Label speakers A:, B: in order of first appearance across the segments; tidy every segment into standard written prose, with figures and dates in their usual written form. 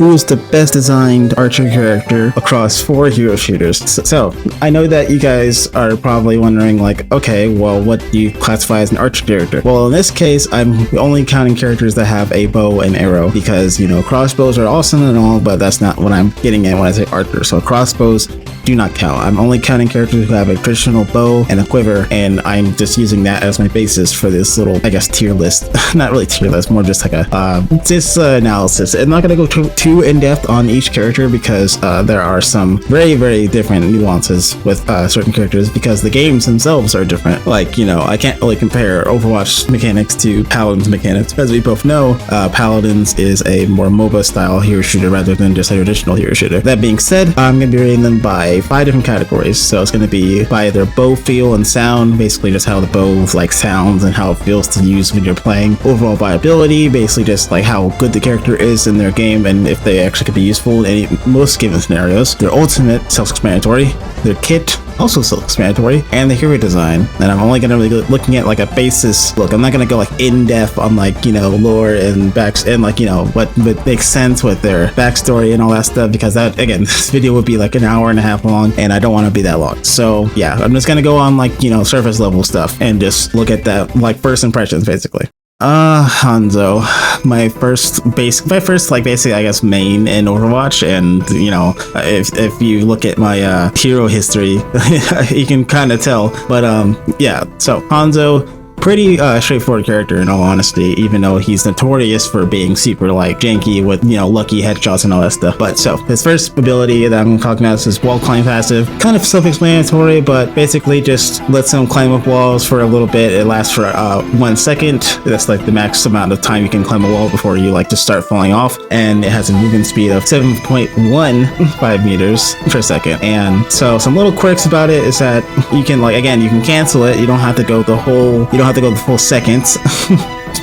A: who is the best designed archer character across 4 hero shooters. So I know that you guys are probably wondering like, okay, well, what do you classify as an archer character? Well, in this case, I'm only counting characters that have a bow and arrow because, you know, crossbows are awesome and all, but that's not what I'm getting at when I say archer. So crossbows do not count. I'm only counting characters who have a traditional bow and a quiver, and I'm just using that as my basis for this little, I guess, tier list. Not really tier list, more just like a analysis. I'm not going to go too in depth on each character because there are some very, very different nuances with certain characters because the games themselves are different. Like, you know, I can't really compare Overwatch mechanics to Paladins mechanics. As we both know, Paladins is a more MOBA style hero shooter rather than just a traditional hero shooter. That being said, I'm going to be rating them by 5 different categories. So it's going to be by their bow feel and sound, basically just how the bow like sounds and how it feels to use when you're playing. Overall viability, basically just like how good the character is in their game and if they actually could be useful in most given scenarios. Their ultimate, self-explanatory. Their kit, also self-explanatory, and the hero design. And I'm only going to really looking at like a basis look. I'm not going to go like in depth on like, you know, lore and backs and like, you know, what makes sense with their backstory and all that stuff, because that, again, this video would be like an hour and a half long and I don't want to be that long. So yeah, I'm just going to go on like, you know, surface level stuff and just look at that like first impressions basically. Hanzo, my first like basically I guess main in Overwatch, and you know, if you look at my hero history you can kind of tell, but yeah, so Hanzo, pretty straightforward character in all honesty, even though he's notorious for being super like janky with, you know, lucky headshots and all that stuff. But so his first ability that I'm talking about is his wall climb passive. Kind of self-explanatory, but basically just lets him climb up walls for a little bit. It lasts for 1 second. That's like the max amount of time you can climb a wall before you like just start falling off. And it has a movement speed of 7.15 meters per second. And so some little quirks about it is that you can like, again, you can cancel it. You don't have to go the full seconds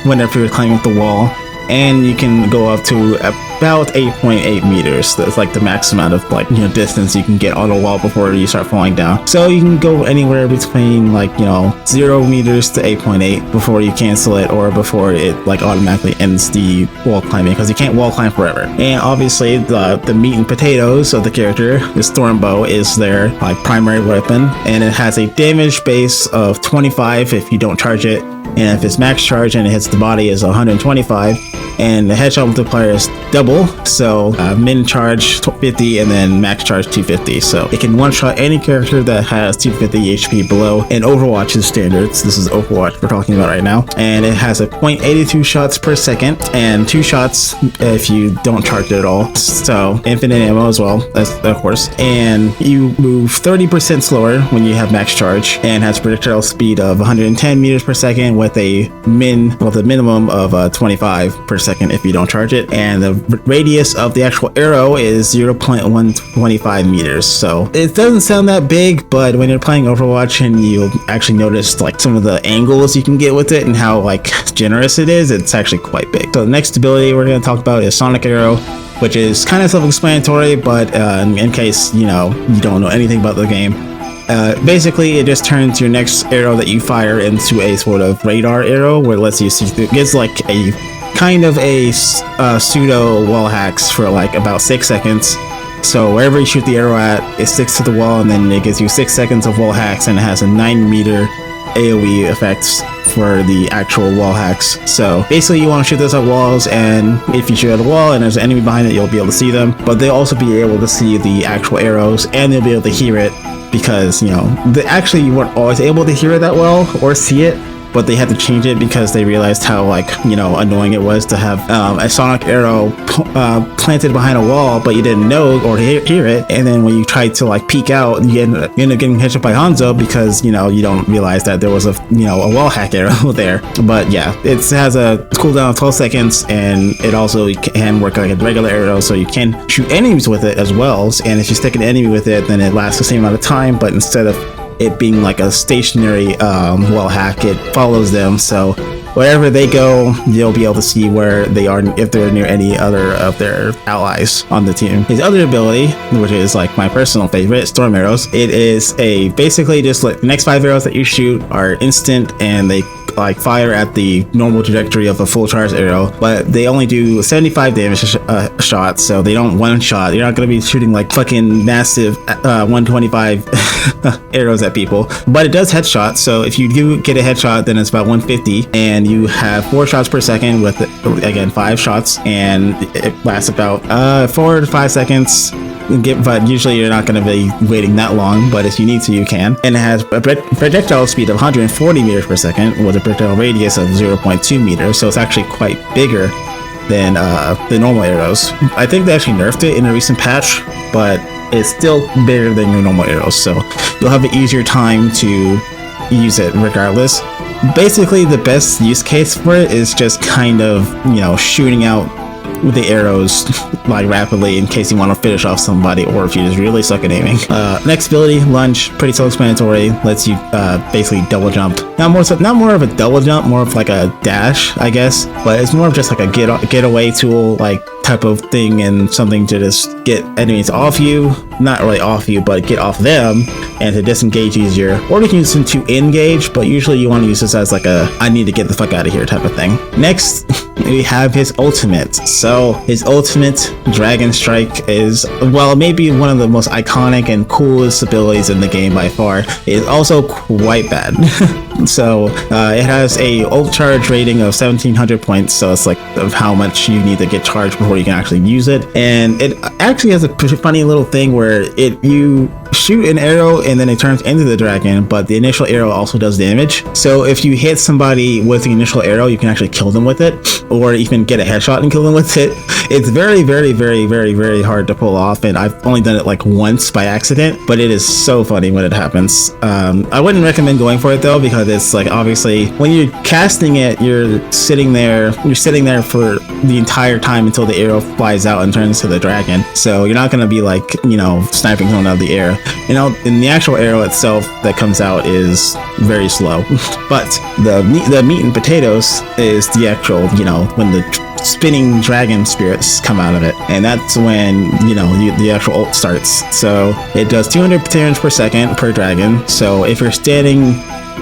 A: whenever you're climbing up the wall, and you can go up to about 8.8 meters. That's like the max amount of like, you know, distance you can get on a wall before you start falling down. So you can go anywhere between like, you know, 0 meters to 8.8 before you cancel it or before it like automatically ends the wall climbing, because you can't wall climb forever. And obviously the meat and potatoes of the character, the storm bow, is their like primary weapon, and it has a damage base of 25 if you don't charge it, and if it's max charge and it hits the body is 125, and the headshot multiplier is double, so min charge 50 and then max charge 250. So it can one shot any character that has 250 HP below in Overwatch's standards. This is Overwatch we're talking about right now, and it has a 0.82 shots per second and 2 shots if you don't charge it at all. So infinite ammo as well, that's of course, and you move 30% slower when you have max charge, and has projectile speed of 110 meters per second with a minimum of 25 per second if you don't charge it, and the radius of the actual arrow is 0.125 meters. So it doesn't sound that big, but when you're playing Overwatch and you actually notice like some of the angles you can get with it and how like generous it is, it's actually quite big. So the next ability we're going to talk about is Sonic Arrow, which is kind of self-explanatory, but in case, you know, you don't know anything about the game, basically it just turns your next arrow that you fire into a sort of radar arrow where it lets you see through. It gives like a kind of a pseudo wall hacks for like about 6 seconds. So wherever you shoot the arrow at, it sticks to the wall, and then it gives you 6 seconds of wall hacks, and it has a 9 meter AoE effects for the actual wall hacks. So basically you want to shoot this at walls, and if you shoot at a wall and there's an enemy behind it, you'll be able to see them, but they'll also be able to see the actual arrows, and they'll be able to hear it, because, you know, actually you weren't always able to hear it that well or see it, but they had to change it because they realized how, like, you know, annoying it was to have a sonic arrow planted behind a wall, but you didn't know or hear it, and then when you tried to like peek out, you end up getting hit by Hanzo because, you know, you don't realize that there was a wall hack arrow there. But yeah, it has a cooldown of 12 seconds, and it also can work like a regular arrow, so you can shoot enemies with it as well. And if you stick an enemy with it, then it lasts the same amount of time, but instead of it being like a stationary wall hack, it follows them, so wherever they go, you'll be able to see where they are if they're near any other of their allies on the team. His other ability, which is like my personal favorite, Storm Arrows, it is basically just like the next 5 arrows that you shoot are instant, and they like fire at the normal trajectory of a full charge arrow, but they only do 75 damage shots, so they don't one shot. You're not going to be shooting like fucking massive 125 arrows at people, but it does headshot. So if you do get a headshot, then it's about 150, and you have 4 shots per second with, again, 5 shots, and it lasts about 4 to 5 seconds. But usually you're not going to be waiting that long, but if you need to, you can. And it has a projectile speed of 140 meters per second with a projectile radius of 0.2 meters, so it's actually quite bigger than the normal arrows. I think they actually nerfed it in a recent patch, but it's still bigger than your normal arrows, so you'll have an easier time to use it regardless. Basically, the best use case for it is just kind of, you know, shooting out with the arrows like rapidly in case you want to finish off somebody, or if you just really suck at aiming. Next ability, lunge, pretty self-explanatory, lets you basically double jump. Not more of a double jump, more of like a dash, I guess, but it's more of just like a getaway tool like type of thing, and something to just get enemies off you, not really off you, but get off them, and to disengage easier. Or you can use it to engage, but usually you want to use this as like a I need to get the fuck out of here type of thing. Next, we have his ultimate. So his ultimate, Dragon Strike, is, well, maybe one of the most iconic and coolest abilities in the game by far. It is also quite bad. So it has a ult charge rating of 1700 points, so it's like of how much you need to get charged before you can actually use it. And it actually has a funny little thing where you shoot an arrow and then it turns into the dragon, but the initial arrow also does damage. So if you hit somebody with the initial arrow, you can actually kill them with it, or even get a headshot and kill them with it. It's very, very, very, very, very hard to pull off, and I've only done it like once by accident, but it is so funny when it happens. I wouldn't recommend going for it though, because it's like, obviously when you're casting it, you're sitting there for the entire time until the arrow flies out and turns to the dragon. So you're not going to be like, you know, sniping someone out of the air. You know, and the actual arrow itself that comes out is very slow. But the meat and potatoes is the actual, you know, when the spinning dragon spirits come out of it, and that's when, you know, the actual ult starts. So it does 200 damage per second per dragon. So if you're standing,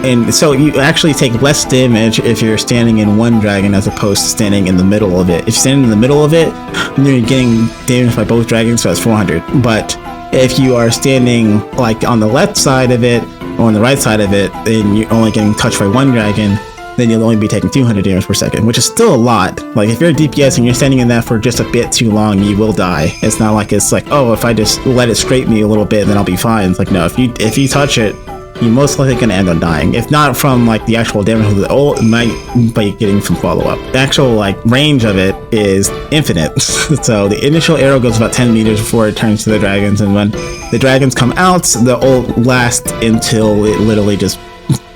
A: and so you actually take less damage if you're standing in one dragon as opposed to standing in the middle of it. If you're standing in the middle of it, then you're getting damaged by both dragons, so that's 400. But if you are standing like on the left side of it or on the right side of it, then you're only getting touched by one dragon, then you'll only be taking 200 damage per second, which is still a lot. Like, if you're a DPS and you're standing in that for just a bit too long, you will die. It's not like it's like, oh, if I just let it scrape me a little bit, then I'll be fine. It's like, no, if you touch it, you're most likely going to end up dying. If not from like the actual damage of the ult, it might be getting some follow-up. The actual like range of it is infinite. So the initial arrow goes about 10 meters before it turns to the dragons, and when the dragons come out, the ult lasts until it literally just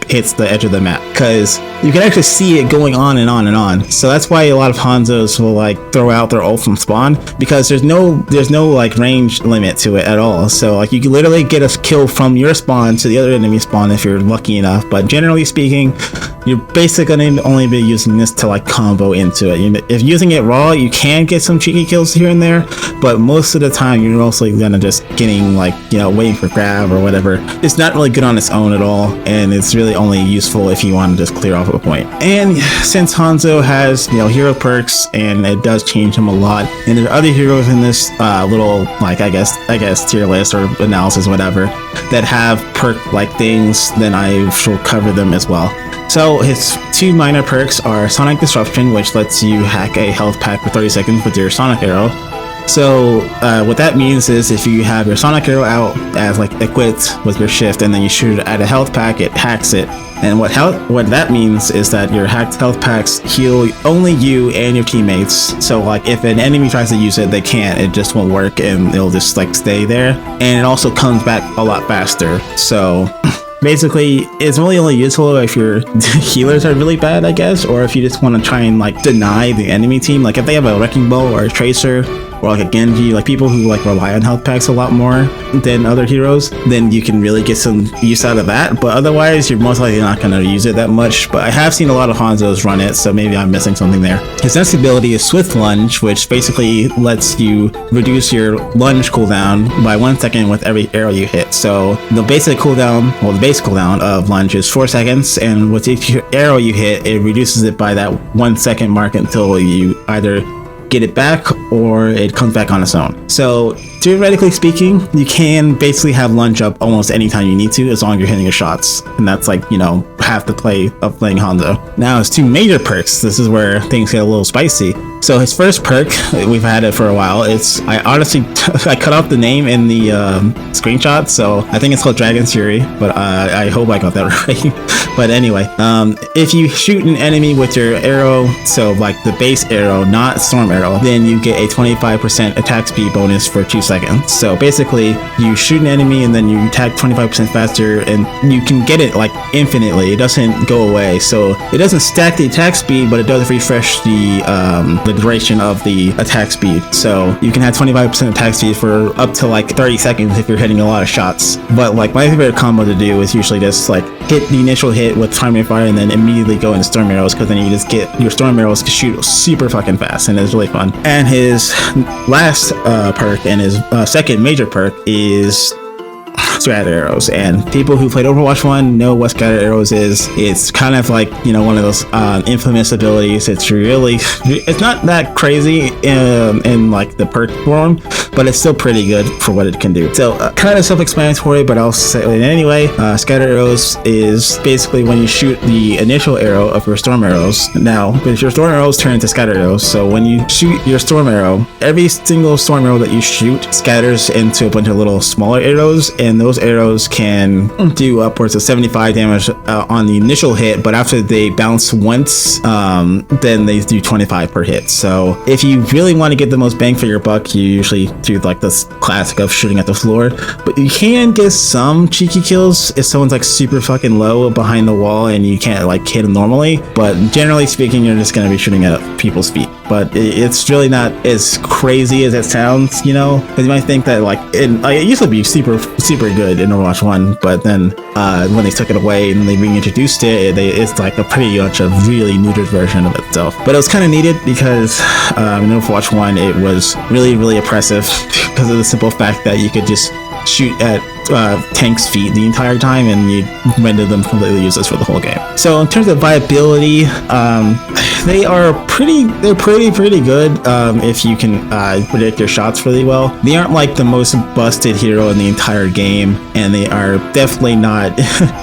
A: hits the edge of the map, because you can actually see it going on and on and on. So that's why a lot of Hanzos will like throw out their ult from spawn, because there's no like range limit to it at all. So like you can literally get a kill from your spawn to the other enemy spawn if you're lucky enough, but generally speaking, you're basically going to only be using this to like combo into it. If using it raw, you can get some cheeky kills here and there, but most of the time you're mostly gonna just getting like, you know, waiting for grab or whatever. It's not really good on its own at all, and it's really only useful if you want to just clear off a point. And since Hanzo has, you know, hero perks, and it does change him a lot, and there are other heroes in this little like I guess tier list or analysis, whatever, that have perk like things, then I shall cover them as well. So his two minor perks are Sonic Disruption, which lets you hack a health pack for 30 seconds with your Sonic Arrow. So what that means is if you have your Sonic Arrow out as like equipped with your shift, and then you shoot it at a health pack, it hacks it. And what that means is that your hacked health packs heal only you and your teammates. So like if an enemy tries to use it, they can't. It just won't work, and it'll just like stay there. And it also comes back a lot faster. So basically, it's really only useful if your healers are really bad, I guess, or if you just want to try and like deny the enemy team. Like if they have a Wrecking Ball or a Tracer, or like a Genji, like people who like rely on health packs a lot more than other heroes, then you can really get some use out of that. But otherwise, you're most likely not going to use it that much. But I have seen a lot of Hanzos run it, so maybe I'm missing something there. His next ability is Swift Lunge, which basically lets you reduce your lunge cooldown by 1 second with every arrow you hit. So the basic cooldown, well, the base cooldown of lunge is 4 seconds, and with each arrow you hit, it reduces it by that 1 second mark until you either get it back or it comes back on its own. So theoretically speaking, you can basically have lunge up almost anytime you need to, as long as you're hitting your shots, and that's like, you know, half the play of playing Hanzo. Now his 2 major perks, this is where things get a little spicy. So his first perk, we've had it for a while, it's, I honestly I cut off the name in the screenshot, so I think it's called Dragon's Fury, but I hope I got that right. But anyway, if you shoot an enemy with your arrow, so like the base arrow, not storm arrow, then you get a 25% attack speed bonus for 2 seconds. So basically, you shoot an enemy and then you attack 25% faster, and you can get it like infinitely. It doesn't go away. So it doesn't stack the attack speed, but it does refresh the duration of the attack speed. So you can have 25% attack speed for up to like 30 seconds if you're hitting a lot of shots. But like my favorite combo to do is usually just like hit the initial hit with primary fire and then immediately go into storm arrows, because then you just get your storm arrows to shoot super fucking fast, and it's really fun. And his last perk and his second major perk is scatter arrows, and people who played Overwatch 1 know what scatter arrows is. It's kind of like, you know, one of those infamous abilities. It's really, it's not that crazy in like the perk form, but it's still pretty good for what it can do. So kind of self-explanatory, but I'll say it anyway. Scatter arrows is basically when you shoot the initial arrow of your storm arrows. Now, if your storm arrows turn into scatter arrows, so when you shoot your storm arrow, every single storm arrow that you shoot scatters into a bunch of little smaller arrows, and those arrows can do upwards of 75 damage on the initial hit, but after they bounce once, then they do 25 per hit. So if you really want to get the most bang for your buck, you usually do like this classic of shooting at the floor, but you can get some cheeky kills if someone's like super fucking low behind the wall and you can't like hit them normally. But generally speaking, you're just going to be shooting at people's feet. But it's really not as crazy as it sounds, you know, because you might think that like it used to be super good in Overwatch 1, but then when they took it away and they reintroduced it, it's like a pretty much a really neutered version of itself. But it was kind of needed because in Overwatch 1 it was really oppressive because of the simple fact that you could just shoot at tanks' feet the entire time and you render them completely useless for the whole game. So in terms of viability, they're pretty good if you can predict your shots really well. They aren't like the most busted hero in the entire game, and they are definitely not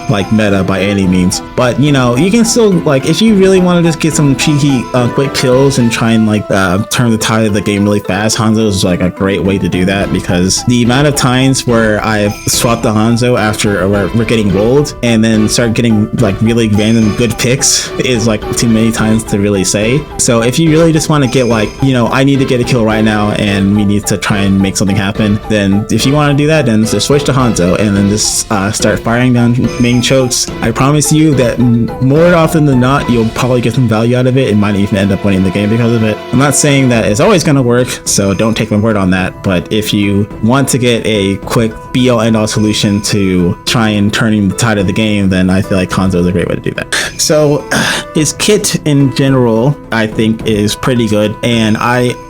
A: like meta by any means. But you know, you can still, like, if you really want to just get some cheeky quick kills and try and like turn the tide of the game really fast, Hanzo is like a great way to do that, because the amount of times where I've swapped the Hanzo after we're getting rolled and then start getting like really random good picks is like too many times to really say. So if you really just want to get like, you know, I need to get a kill right now and we need to try and make something happen, then if you want to do that, then just switch to Hanzo and then just start firing down main chokes. I promise you that more often than not, you'll probably get some value out of it and might even end up winning the game because of it. I'm not saying that it's always going to work, so don't take my word on that, but if you want to get a quick be-all end-all solution to try and turning the tide of the game, then I feel like Hanzo is a great way to do that. So his kit in general, I think, is pretty good, and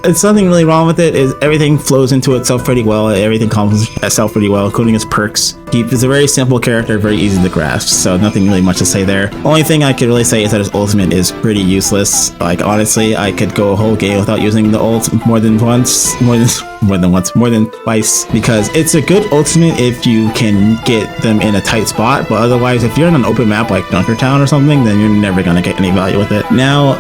A: it's nothing really wrong with it. Everything flows into itself pretty well. Everything complements itself pretty well, including his perks. He is a very simple character, very easy to grasp, so nothing really much to say there. Only thing I could really say is that his ultimate is pretty useless. Like, honestly, I could go a whole game without using the ult more than twice, because it's a good ultimate if you can get them in a tight spot, but otherwise, if you're in an open map like Dunkertown or something, then you're never gonna get any value with it. Now,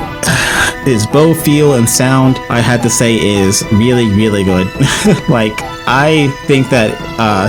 A: his bow feel and sound, I had to say, is really good. Like, I think that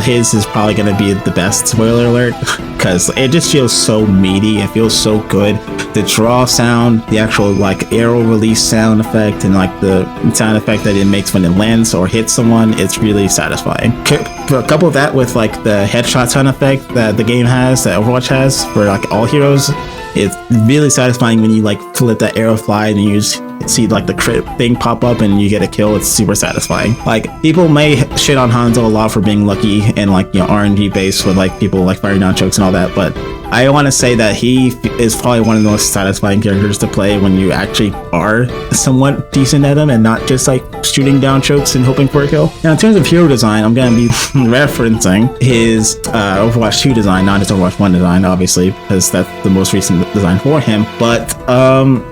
A: his is probably going to be the best, spoiler alert, because it just feels so meaty. It feels so good. The draw sound, the actual like arrow release sound effect, and like the sound effect that it makes when it lands or hits someone, it's really satisfying. Couple that with like the headshot sound effect that the game has, that Overwatch has for like all heroes. It's really satisfying when you like let that arrow fly and you just see like the crit thing pop up and you get a kill, it's super satisfying. Like, people may shit on Hanzo a lot for being lucky and like, you know, RNG based with like people like firing down chokes and all that, but I want to say that he is probably one of the most satisfying characters to play when you actually are somewhat decent at him and not just like shooting down chokes and hoping for a kill. Now, in terms of hero design, I'm going to be referencing his Overwatch 2 design, not his Overwatch 1 design, obviously, because that's the most recent design for him. But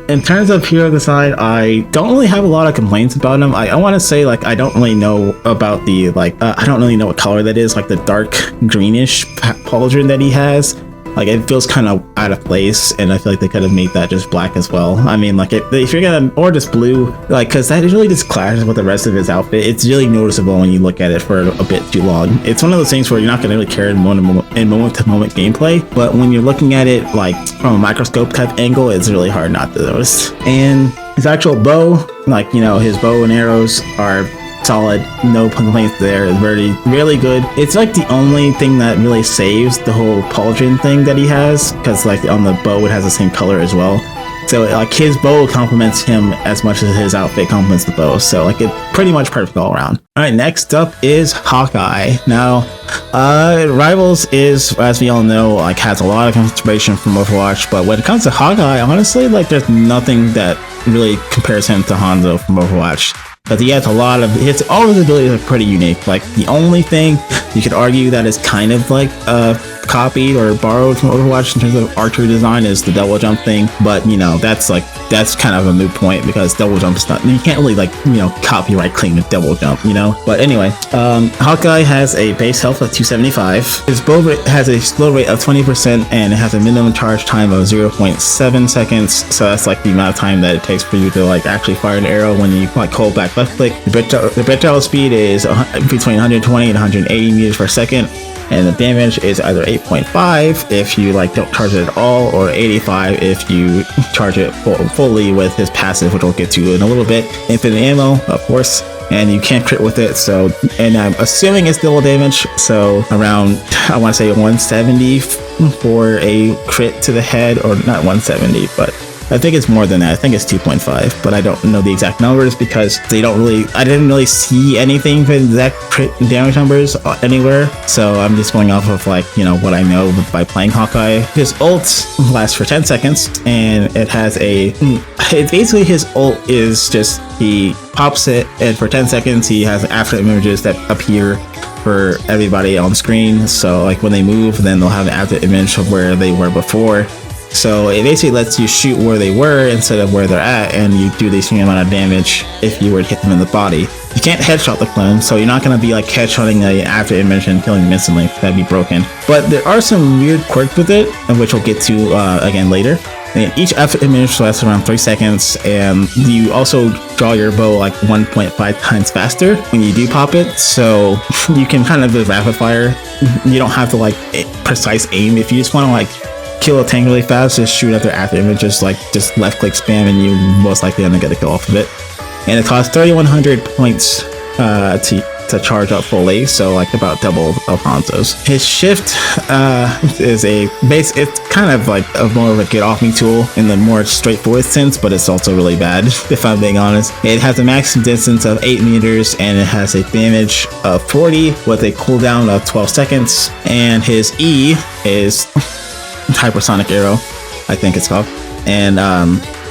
A: in terms of hero design, I don't really have a lot of complaints about him. I want to say, like, I don't really know about the, like, I don't really know what color that is, like the dark greenish pauldron that he has. Like, it feels kind of out of place, and I feel like they could have made that just black as well. I mean, like, if you're gonna, or just blue, like, because that really just clashes with the rest of his outfit. It's really noticeable when you look at it for a bit too long. It's one of those things where you're not gonna really care in moment-to-moment gameplay, but when you're looking at it, like, from a microscope type angle, it's really hard not to notice. And his actual bow, like, you know, his bow and arrows are solid, no complaints there. It's really good. It's like the only thing that really saves the whole pauldron thing that he has, because like on the bow it has the same color as well. So like his bow complements him as much as his outfit complements the bow. So like it's pretty much perfect all around. All right, next up is Hawkeye. Now, Rivals is, as we all know, like has a lot of inspiration from Overwatch, but when it comes to Hawkeye, honestly, like there's nothing that really compares him to Hanzo from Overwatch. But he has a lot of all of his abilities are pretty unique. Like the only thing you could argue that is kind of like copied or borrowed from Overwatch in terms of archery design is the double jump thing. But you know, that's kind of a moot point because double jump's not, you can't really like, you know, copyright claim a double jump, you know. But anyway, Hawkeye has a base health of 275. His bow rate has a slow rate of 20% and it has a minimum charge time of 0.7 seconds. So that's like the amount of time that it takes for you to like actually fire an arrow when you like hold back left click. The projectile speed is between 120 and 180 meters per second, and the damage is either 8.5 if you like don't charge it at all, or 85 if you charge it fully with his passive, which we'll get to in a little bit. Infinite ammo, of course, and you can't crit with it. So, and I'm assuming it's double damage, so around, I want to say 170 for a crit to the head, or not 170, but I think it's more than that. I think it's 2.5, but I don't know the exact numbers because I didn't really see anything for exact crit damage numbers anywhere. So I'm just going off of like, you know, what I know by playing Hawkeye. His ult lasts for 10 seconds and it has basically his ult is just, he pops it and for 10 seconds he has after images that appear for everybody on screen. So like when they move, then they'll have an after image of where they were before. So it basically lets you shoot where they were instead of where they're at, and you do the same amount of damage if you were to hit them in the body. You can't headshot the clone, so you're not going to be like headshotting an after image and killing them instantly. That'd be broken. But there are some weird quirks with it, which we'll get to again later. And each after image lasts around 3 seconds, and you also draw your bow like 1.5 times faster when you do pop it, so you can kind of do rapid fire. You don't have to like precise aim. If you just want to like kill a tank really fast, just shoot at their after images, like just left click spam and you most likely gonna get a kill off of it. And it costs 3,100 points to charge up fully, so like about double of Hanzo's. His shift is it's kind of like more of a get off me tool in the more straightforward sense, but it's also really bad if I'm being honest. It has a maximum distance of 8 meters and it has a damage of 40 with a cooldown of 12 seconds, and his E is hypersonic arrow, I think it's called, and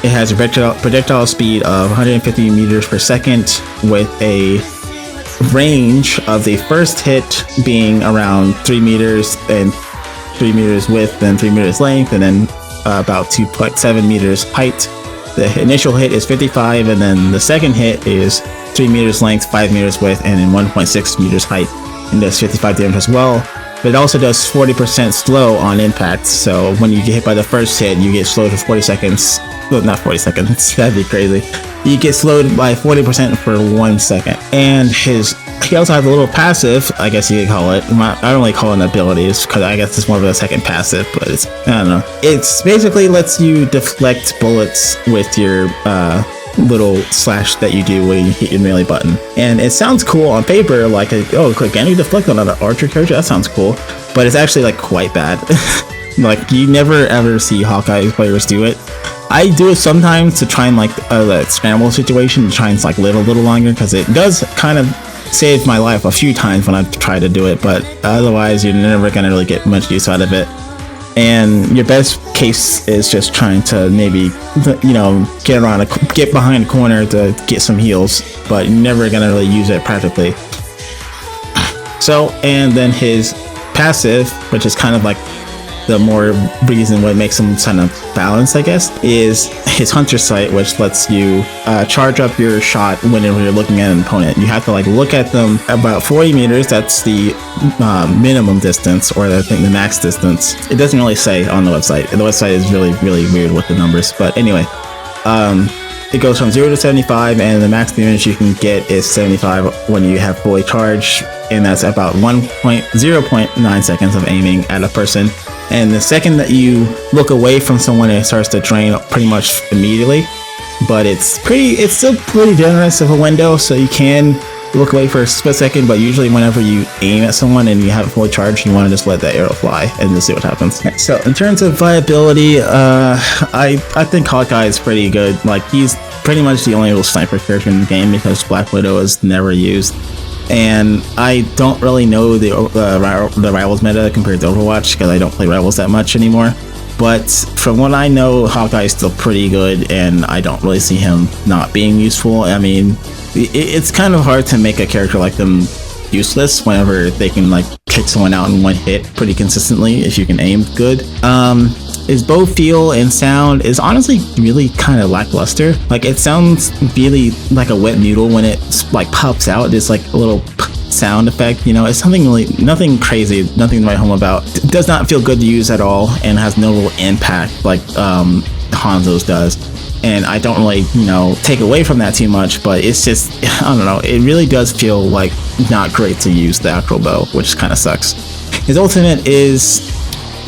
A: it has a projectile speed of 150 meters per second with a range of the first hit being around 3 meters and 3 meters width and 3 meters length, and then about 2.7 meters height. The initial hit is 55, and then the second hit is 3 meters length, 5 meters width, and then 1.6 meters height, and does 55 damage as well. But it also does 40% slow on impact, so when you get hit by the first hit, you get slowed for 40 seconds. Well, not 40 seconds, that'd be crazy. You get slowed by 40% for 1 second. And he also has a little passive, I guess you could call it. I don't really call it an ability, because I guess it's more of a second passive, but it's, I don't know. It's basically lets you deflect bullets with your little slash that you do when you hit your melee button. And it sounds cool on paper, like, oh, click any deflect on an archer character, that sounds cool, but it's actually like quite bad. Like, you never ever see Hawkeye players do it. I do it sometimes to try and like the scramble situation, to try and like live a little longer, because it does kind of save my life a few times when I've tried to do it, but otherwise you're never gonna really get much use out of it. And your best case is just trying to maybe, you know, get behind a corner to get some heals, but you're never gonna really use it practically. So, and then his passive, which is kind of like the more reason what makes him kind of balanced, I guess, is his Hunter Sight, which lets you charge up your shot whenever you're looking at an opponent. You have to like look at them about 40 meters. That's the minimum distance, or I think the max distance. It doesn't really say on the website. The website is really weird with the numbers, but anyway, it goes from 0 to 75, and the max damage you can get is 75 when you have fully charged, and that's about 0.9 seconds of aiming at a person. And the second that you look away from someone, it starts to drain pretty much immediately. But it's still pretty generous of a window, so you can look away for a split second, but usually whenever you aim at someone and you have it fully charged, you want to just let that arrow fly and just see what happens. So in terms of viability, I think Hawkeye is pretty good. Like, he's pretty much the only real sniper character in the game, because Black Widow is never used. And I don't really know the Rivals meta compared to Overwatch, because I don't play Rivals that much anymore. But from what I know, Hawkeye is still pretty good, and I don't really see him not being useful. I mean, it's kind of hard to make a character like them useless whenever they can like kick someone out in one hit pretty consistently if you can aim good. His bow feel and sound is honestly really kind of lackluster. Like, it sounds really like a wet noodle when it like pops out. It's like a little sound effect, you know. It's something really, nothing crazy, nothing to write home about. It does not feel good to use at all, and has no real impact like Hanzo's does. And I don't really, you know, take away from that too much, but it's just, I don't know, it really does feel like not great to use the actual bow, which kind of sucks. His ultimate is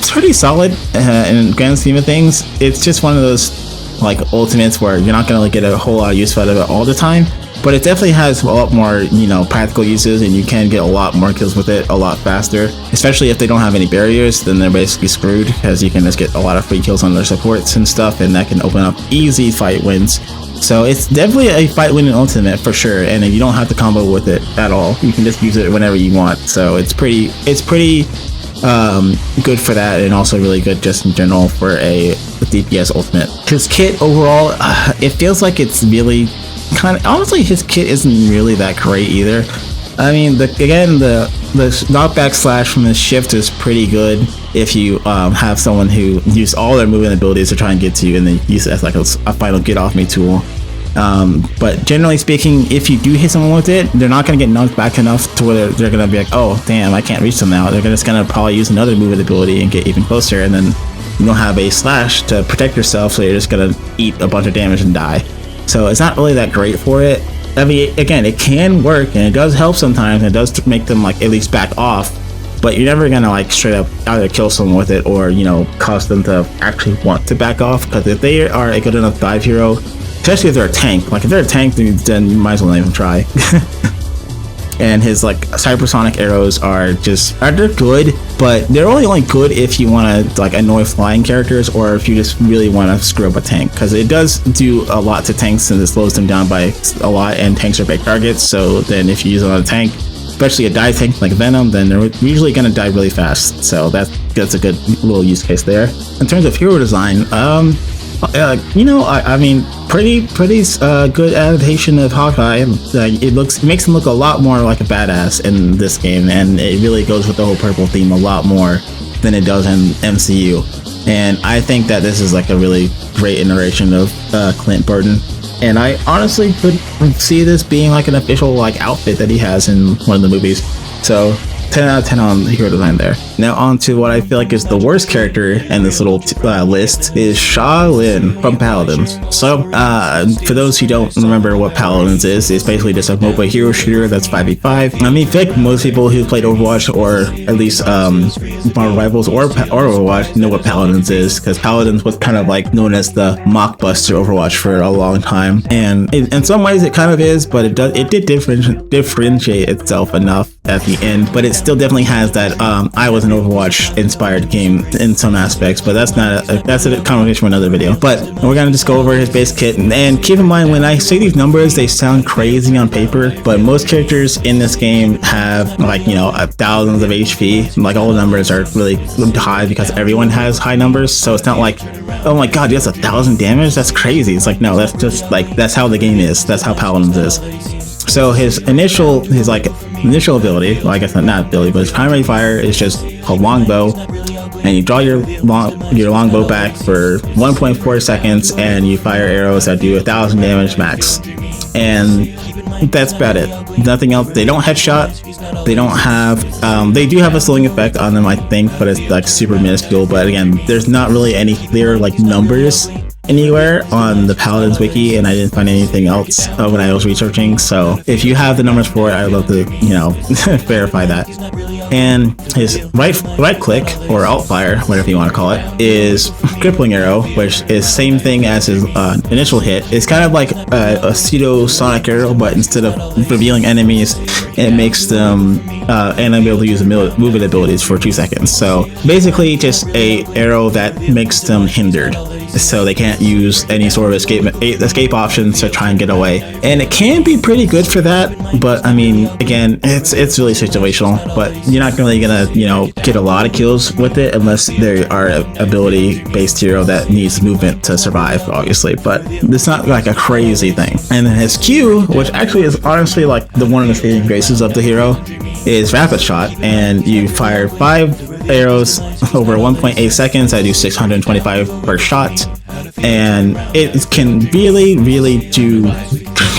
A: pretty solid in the grand scheme of things. It's just one of those like ultimates where you're not gonna really get a whole lot of use out of it all the time, but it definitely has a lot more, you know, practical uses, and you can get a lot more kills with it a lot faster. Especially if they don't have any barriers, then they're basically screwed, because you can just get a lot of free kills on their supports and stuff, and that can open up easy fight wins. So it's definitely a fight winning ultimate for sure, and if you don't have to combo with it at all, you can just use it whenever you want. So it's pretty good for that, and also really good just in general for a DPS ultimate. His kit overall, it feels like it's really kind of, honestly, his kit isn't really that great either. I mean, the knockback slash from his shift is pretty good if you have someone who uses all their movement abilities to try and get to you, and then use it as like a final get off me tool. But generally speaking, if you do hit someone with it, they're not going to get knocked back enough to where they're going to be like, oh damn, I can't reach them now. They're just going to probably use another movement ability and get even closer, and then you don't have a slash to protect yourself, so you're just going to eat a bunch of damage and die. So it's not really that great for it. I mean, again, it can work, and it does help sometimes, and it does make them like at least back off, but you're never gonna like straight up either kill someone with it, or, you know, cause them to actually want to back off, because if they are a good enough dive hero, especially if they're a tank, like if they're a tank, then you might as well not even try. And his like hypersonic arrows they're good, but they're only good if you want to like annoy flying characters, or if you just really want to screw up a tank, because it does do a lot to tanks, and it slows them down by a lot, and tanks are big targets. So then if you use it on a tank, especially a dive tank like Venom, then they're usually going to die really fast. So that's a good little use case there. In terms of hero design, you know, I mean, pretty good adaptation of Hawkeye. It makes him look a lot more like a badass in this game, and it really goes with the whole purple theme a lot more than it does in MCU. And I think that this is like a really great iteration of Clint Burton, and I honestly could see this being like an official like outfit that he has in one of the movies. So 10 out of 10 on hero design there. Now on to what I feel like is the worst character in this little list is Sha Lin from Paladins. So for those who don't remember what Paladins is, it's basically just a mobile hero shooter that's 5v5. I mean, I feel like most people who played Overwatch, or at least Marvel Rivals or Overwatch, know what Paladins is, because Paladins was kind of like known as the mockbuster Overwatch for a long time, and in some ways it kind of is, but it did differentiate itself enough at the end, but it it still definitely has that I was an Overwatch inspired game in some aspects, but that's a conversation for another video. But we're gonna just go over his base kit, and keep in mind when I say these numbers, they sound crazy on paper, but most characters in this game have like, you know, thousands of HP. Like all the numbers are really high because everyone has high numbers, so it's not like, oh my god, he has 1,000 damage, that's crazy. It's like, no, that's just like, that's how the game is, that's how Paladins is. So his initial ability, well, I guess not ability, but his primary fire is just a longbow, and you draw your longbow back for 1.4 seconds, and you fire arrows that do 1,000 damage max, and that's about it. Nothing else. They don't headshot. They don't have. They do have a slowing effect on them, I think, but it's like super minuscule. But again, there's not really any clear like numbers anywhere on the Paladins wiki, and I didn't find anything else when I was researching. So if you have the numbers for it, I'd love to, you know, verify that. And his right click or alt fire, whatever you want to call it, is crippling arrow, which is same thing as his initial hit. It's kind of like a pseudo sonic arrow, but instead of revealing enemies, it makes them unable to use movement abilities for 2 seconds. So basically just a arrow that makes them hindered, so they can't use any sort of escape options to try and get away. And it can be pretty good for that, but I mean, again, it's really situational. But you're not really gonna, you know, get a lot of kills with it unless there are ability based hero that needs movement to survive, obviously. But it's not like a crazy thing. And then his Q, which actually is honestly like one of the saving graces of the hero, is rapid shot, and you fire 5 arrows over 1.8 seconds. I do 625 per shot, and it can really do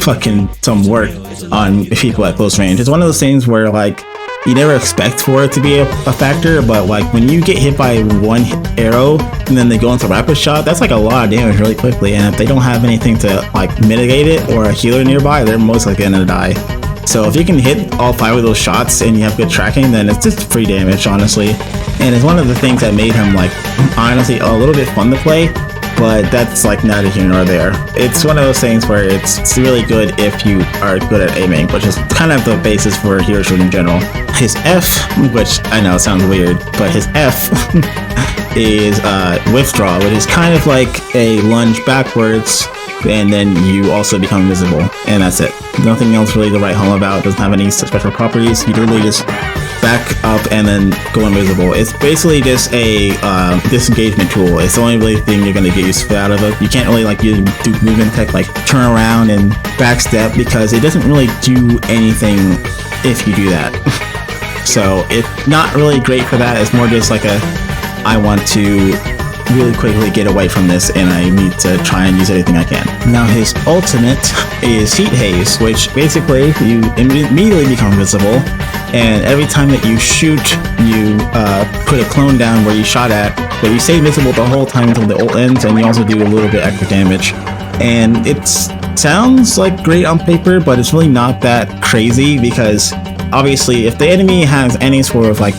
A: fucking some work on people at close range. It's one of those things where like you never expect for it to be a factor, but like when you get hit by one arrow and then they go into rapid shot, that's like a lot of damage really quickly, and if they don't have anything to like mitigate it or a healer nearby, they're most likely gonna die. So if you can hit all 5 of those shots and you have good tracking, then it's just free damage, honestly. And it's one of the things that made him like honestly a little bit fun to play, but that's like neither here nor there. It's one of those things where it's really good if you are good at aiming, which is kind of the basis for hero shooting in general. His F, which I know sounds weird, but his F is withdraw, which is kind of like a lunge backwards, and then you also become invisible, and that's it. Nothing else really to write home about. It doesn't have any special properties. You literally just back up and then go invisible. It's basically just a disengagement tool. It's the only really thing you're going to get useful out of it. You can't really like do movement tech like turn around and backstep, because it doesn't really do anything if you do that. So it's not really great for that. It's more just like I want to really quickly get away from this and I need to try and use anything I can. Now his ultimate is Heat Haze, which basically you immediately become invisible, and every time that you shoot, you put a clone down where you shot at, but you stay invisible the whole time until the ult ends, and you also do a little bit extra damage. And it sounds like great on paper, but it's really not that crazy, because obviously if the enemy has any sort of like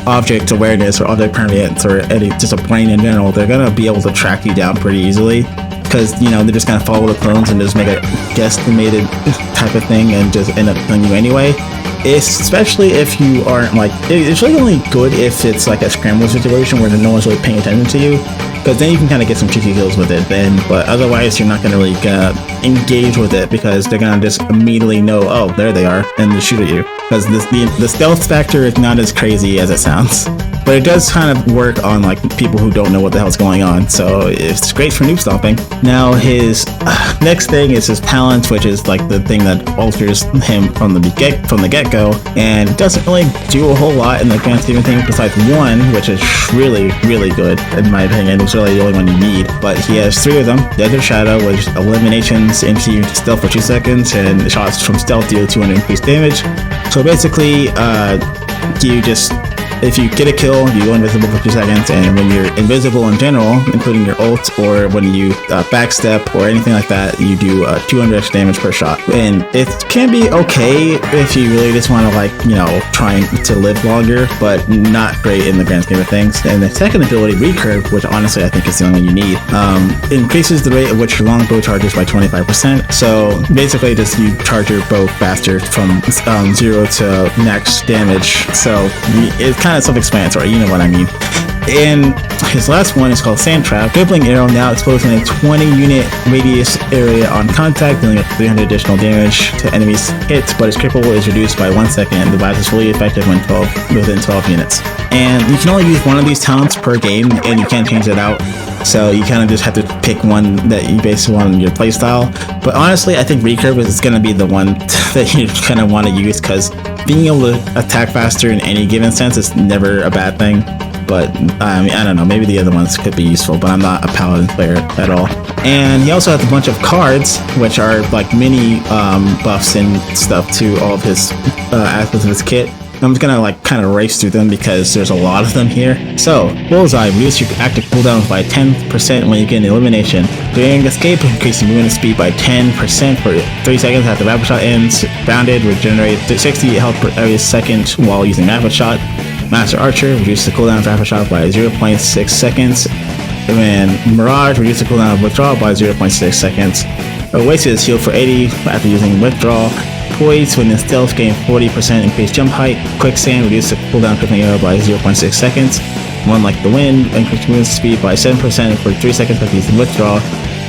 A: object awareness or other permanence or just a brain in general, they're gonna be able to track you down pretty easily, because you know they're just gonna follow the clones and just make a guesstimated type of thing and just end up killing you anyway. Especially if you aren't like, it's really only good if it's like a scramble situation where no one's really paying attention to you, because then you can kind of get some cheeky kills with it then. But otherwise you're not gonna really engage with it, because they're gonna just immediately know, oh, there they are, and just shoot at you, because the stealth factor is not as crazy as it sounds. But it does kind of work on like people who don't know what the hell's going on, so it's great for noob stomping. Now his next thing is his talent, which is like the thing that alters him from the get-go, and doesn't really do a whole lot in the grand scheme of things besides one, which is really good in my opinion. It's really the only one you need, but he has 3 of them. Desert Shadow, which eliminations into stealth for 2 seconds, and shots from stealth deal 200 increased damage. So basically you just if you get a kill, you go invisible for 2 seconds, and when you're invisible in general, including your ult or when you backstep or anything like that, you do 200 extra damage per shot. And it can be okay if you really just want to, like, you know, trying to live longer, but not great in the grand scheme of things. And the second ability, Recurve, which honestly I think is the only one you need, increases the rate at which your longbow charges by 25%. So basically just you charge your bow faster from 0 to max damage. So it's kind of self-explanatory, you know what I mean. And his last one is called Sand Trap. Crippling Arrow, now exposing a 20 unit radius area on contact, dealing up 300 additional damage to enemies hits, but his cripple is reduced by 1 second. The device is fully effective when within 12 units. And you can only use one of these talents per game, and you can't change it out. So you kind of just have to pick one that you base on your playstyle. But honestly, I think Recurve is going to be the one that you kind of want to use, because being able to attack faster in any given sense is never a bad thing. But I mean, I don't know, maybe the other ones could be useful, but I'm not a paladin player at all. And he also has a bunch of cards, which are like mini buffs and stuff to all of his aspects of his kit. I'm just gonna like kind of race through them because there's a lot of them here. So, Bullseye, reduce your active cooldown by 10% when you get an elimination. During escape, increase your movement speed by 10% for 3 seconds after rapid shot ends. Bounded, regenerate 60 health per every second while using rapid shot. Master Archer, reduce the cooldown of rapid shot by 0.6 seconds. And Mirage, reduce the cooldown of withdrawal by 0.6 seconds. Oasis, heal for 80 after using withdrawal. Poise, when in stealth, gain 40% increased jump height. Quicksand, reduce the cooldown of crippling arrow by 0.6 seconds. One Like the Wind, increase movement speed by 7% for 3 seconds after using withdrawal.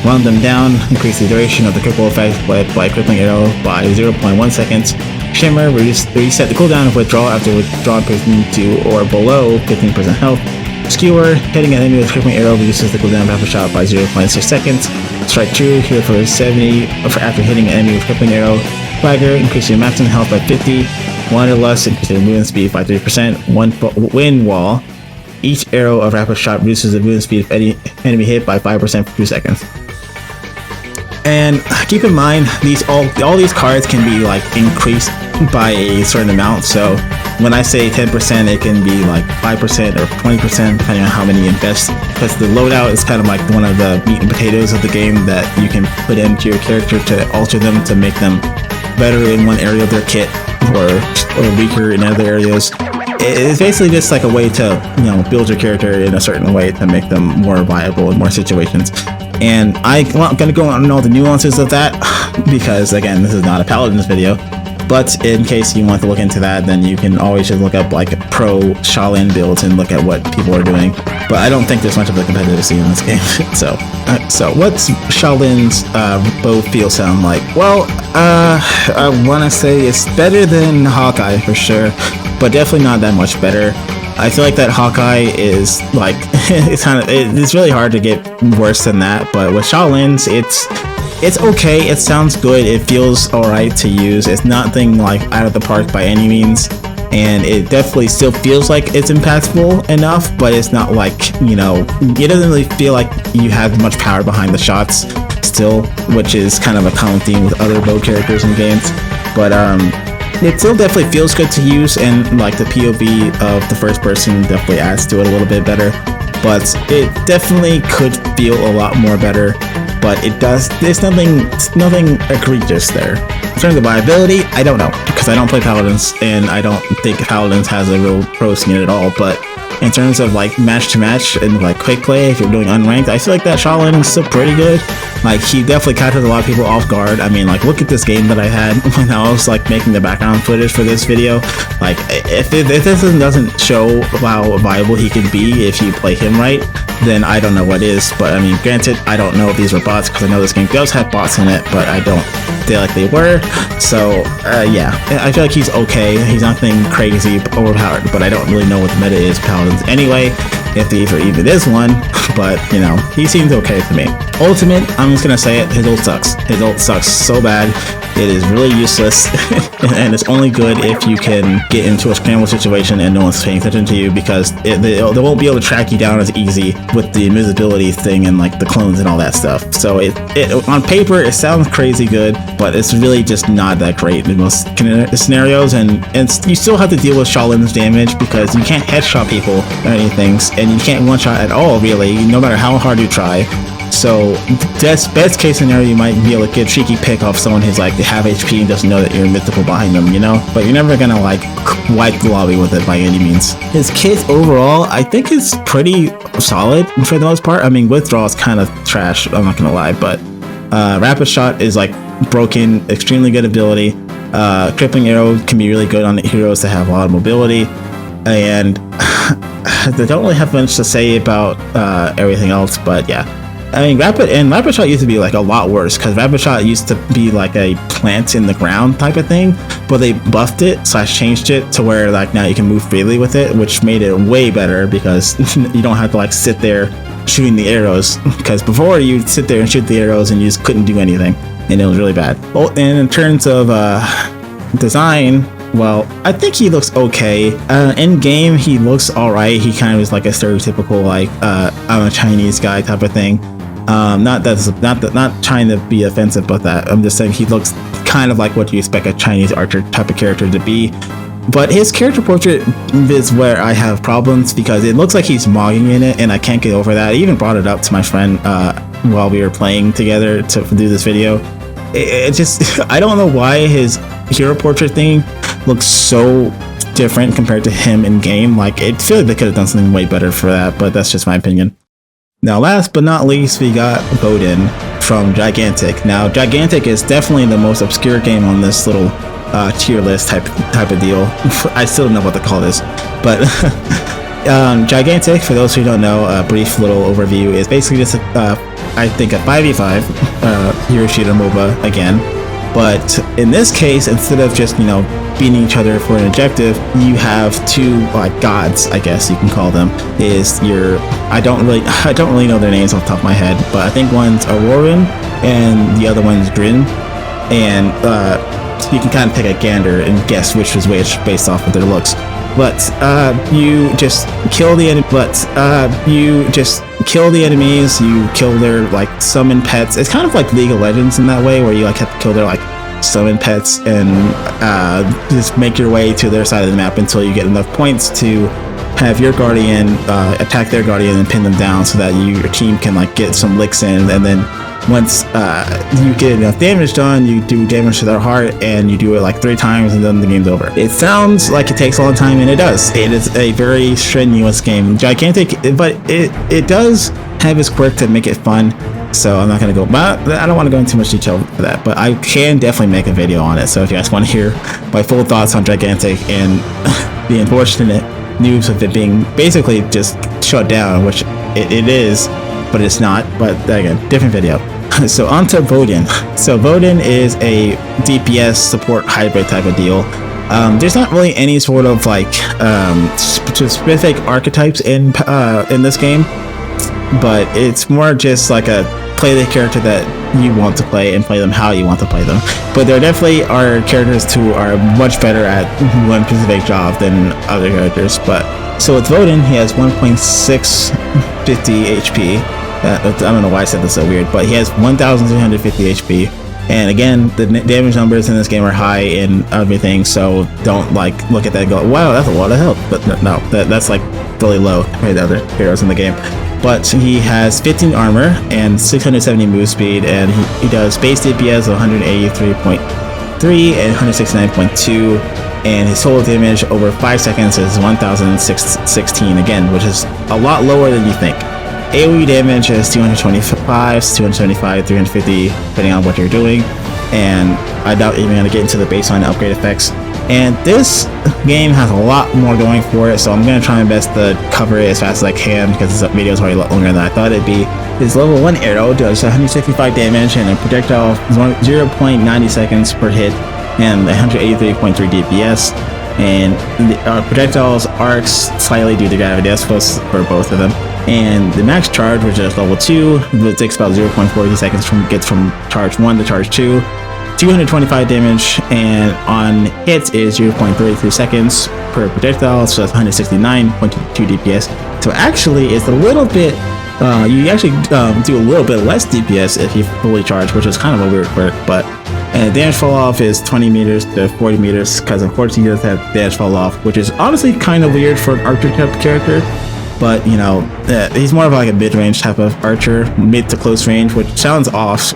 A: Run Them Down, increase the duration of the cripple effect by crippling arrow by 0.1 seconds. Shimmer, reset the cooldown of withdrawal after withdrawing person to or below 15% health. Skewer, hitting an enemy with crippling arrow reduces the cooldown of rapid shot by 0.6 seconds. Strike True, here for 70 after hitting an enemy with crippling arrow. Swagger, increase your maximum health by 50. Wanderlust, increase your movement speed by 3%. Wind Wall, each arrow of rapid shot reduces the movement speed of any enemy hit by 5% for 2 seconds. And keep in mind, all these cards can be like increased by a certain amount. So when I say 10%, it can be like 5% or 20%, depending on how many you invest. Because the loadout is kind of like one of the meat and potatoes of the game that you can put into your character to alter them to make them better in one area of their kit or weaker in other areas. It's basically just like a way to, you know, build your character in a certain way to make them more viable in more situations. And I'm gonna go on all the nuances of that because, again, this is not a Paladins video. But in case you want to look into that, then you can always just look up like pro Shaolin builds and look at what people are doing. But I don't think there's much of a competitive scene in this game. So what's Shaolin's bow feel sound like? Well, I want to say it's better than Hawkeye for sure, but definitely not that much better. I feel like that Hawkeye is like it's really hard to get worse than that. But with Shaolin's, it's okay. It sounds good. It feels alright to use. It's nothing like out of the park by any means, and it definitely still feels like it's impactful enough. But it's not like, you know, it doesn't really feel like you have much power behind the shots still, which is kind of a common theme with other bow characters in games. But it still definitely feels good to use, and like the POV of the first person definitely adds to it a little bit better. But it definitely could feel a lot more better. But there's nothing egregious there. In terms of viability, I don't know, because I don't play Paladins, and I don't think Paladins has a real pro scene at all. But in terms of like match to match and like quick play, if you're doing unranked, I feel like that Shaolin is still pretty good. Like, he definitely catches a lot of people off guard. I mean, like, look at this game that I had when I was like making the background footage for this video. Like, if this doesn't show how viable he can be if you play him right, then I don't know what is. But I mean, granted, I don't know if these were bots, because I know this game does have bots in it, but I don't feel like they were. So yeah, I feel like he's okay. He's nothing crazy overpowered, but I don't really know what the meta is Paladins anyway, if there even is one. But you know, he seems okay to me. Ultimate, I'm I'm just gonna say it, his ult sucks. His ult sucks so bad. It is really useless, and it's only good if you can get into a scramble situation and no one's paying attention to you, because they won't be able to track you down as easy with the invisibility thing and like the clones and all that stuff. So it on paper it sounds crazy good, but it's really just not that great in most scenarios, and you still have to deal with Shaolin's damage because you can't headshot people or anything, and you can't one-shot at all really, no matter how hard you try. So best case scenario, you might be able to get a cheeky pick off someone who's like half HP and doesn't know that you're invincible behind them, you know? But you're never gonna like wipe the lobby with it by any means. His kit overall, I think is pretty solid for the most part. I mean, withdrawal is kind of trash, I'm not gonna lie, but rapid shot is like broken, extremely good ability. Crippling arrow can be really good on heroes that have a lot of mobility, and they don't really have much to say about everything else, but yeah. I mean, rapid shot used to be like a lot worse, because rapid shot used to be like a plant in the ground type of thing, but they buffed it / changed it to where like now you can move freely with it, which made it way better because you don't have to like sit there shooting the arrows, because before you'd sit there and shoot the arrows and you just couldn't do anything, and it was really bad. Oh, and in terms of design, well, I think he looks okay. In game, he looks alright. He kind of is like a stereotypical like I'm a Chinese guy type of thing. Not trying to be offensive about that. I'm just saying he looks kind of like what you expect a Chinese archer type of character to be. But his character portrait is where I have problems, because it looks like he's mogging in it, and I can't get over that. I even brought it up to my friend while we were playing together to do this video. It just, I don't know why his hero portrait thing looks so different compared to him in game. Like, I feel like they could have done something way better for that, but that's just my opinion. Now, last but not least, we got Voden from Gigantic. Now, Gigantic is definitely the most obscure game on this little tier list type of deal. I still don't know what to call this, but Gigantic, for those who don't know, a brief little overview, is basically just I think a 5v5 hero shooter MOBA again. But in this case, instead of just, you know, beating each other for an objective, you have two like gods, I guess you can call them. Is your I don't really know their names off the top of my head, but I think one's Auroran and the other one's Drin, and so you can kind of take a gander and guess which is which based off of their looks. But you just kill the enemies, you kill their like summon pets. It's kind of like League of Legends in that way, where you like have to kill their like summon pets and just make your way to their side of the map until you get enough points to have your guardian attack their guardian and pin them down, so that your team can like get some licks in, and then once you get enough damage done, you do damage to their heart, and you do it like 3 times, and then the game's over. It sounds like it takes a long time, and it does. It is a very strenuous game. Gigantic, but it does have its quirk to make it fun, so I'm not going to go, but I don't want to go into too much detail for that, but I can definitely make a video on it. So if you guys want to hear my full thoughts on Gigantic and the unfortunate news of it being basically just shut down, which it is, but it's not. But again, different video. So on to Voden. So Voden is a DPS support hybrid type of deal. There's not really any sort of like specific archetypes in this game, but it's more just like a play the character that you want to play and play them how you want to play them. But there definitely are characters who are much better at one specific job than other characters. But so with Voden, he has 1.650 HP. I don't know why I said this so weird, but he has 1,350 HP. And again, the damage numbers in this game are high and everything, so don't like look at that and go, wow, that's a lot of health. But no, that's like really low compared to other heroes in the game. But he has 15 armor and 670 move speed, and he does base DPS of 183.3 and 169.2, and his total damage over 5 seconds is 1,016 again, which is a lot lower than you think. AoE damage is 225, 275, 350, depending on what you're doing, and I doubt even going to get into the baseline upgrade effects. And this game has a lot more going for it, so I'm going to try my best to cover it as fast as I can, because this video is already a lot longer than I thought it'd be. His level 1 arrow does 165 damage and a projectile 0.90 seconds per hit and 183.3 DPS. And the projectiles arcs slightly due to gravity, that's supposed for both of them. And the max charge, which is level 2, it takes about 0.40 seconds from charge 1 to charge 2. 225 damage, and on hit is 0.33 seconds per projectile, so that's 169.2 DPS. So actually, it's a little bit. You actually do a little bit less DPS if you fully charge, which is kind of a weird quirk. But damage fall off is 20 meters to 40 meters, because unfortunately he does have damage fall off, which is honestly kind of weird for an archer type character. But you know, he's more of like a mid-range type of archer, mid to close range, which sounds off.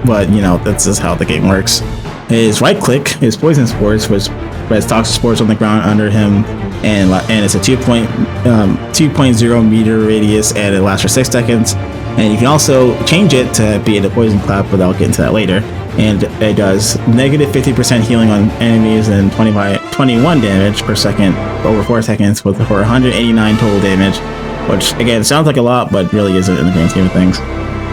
A: But you know, that's just how the game works. His right click is poison spores, which spreads toxic spores on the ground under him, and it's a 2.0 meter radius, and it lasts for 6 seconds. And you can also change it to be a poison clap, but I'll get into that later. And it does negative 50% healing on enemies and 21 damage per second over 4 seconds, for 189 total damage, which again sounds like a lot, but really isn't in the grand scheme of things.